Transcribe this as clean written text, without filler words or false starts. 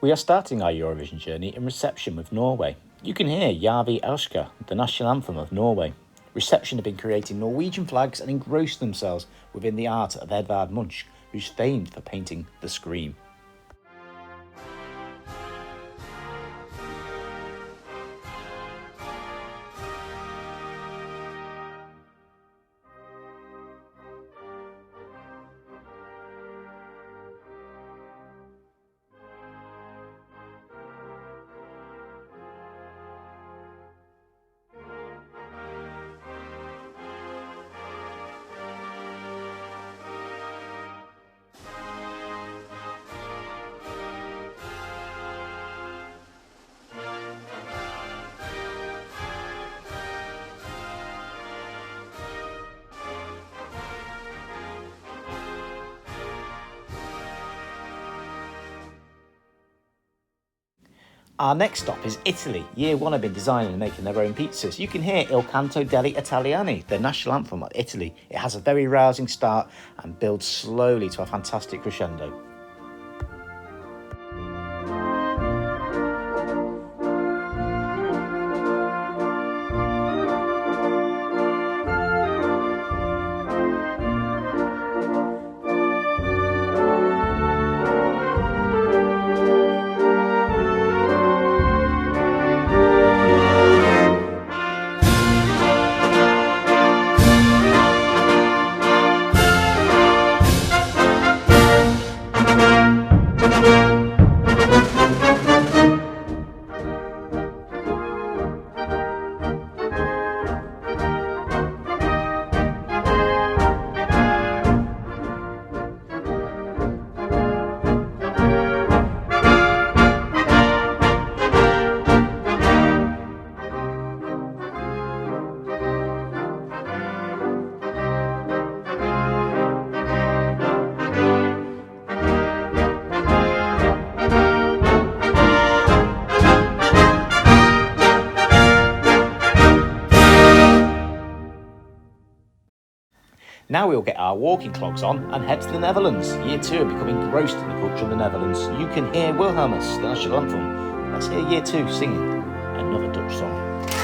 We are starting our Eurovision journey in reception with Norway. You can hear Jarvi Elska, the national anthem of Norway. Reception have been creating Norwegian flags and engrossed themselves within the art of Edvard Munch, who's famed for painting the Scream. Our next stop is Italy. Year 1 have been designing and making their own pizzas. You can hear Il Canto degli Italiani, the national anthem of Italy. It has a very rousing start and builds slowly to a fantastic crescendo. Now we'll get our walking clogs on and head to the Netherlands. Year 2 are becoming engrossed in the culture of the Netherlands. You can hear Wilhelmus, the national anthem. Let's hear Year 2 singing another Dutch song.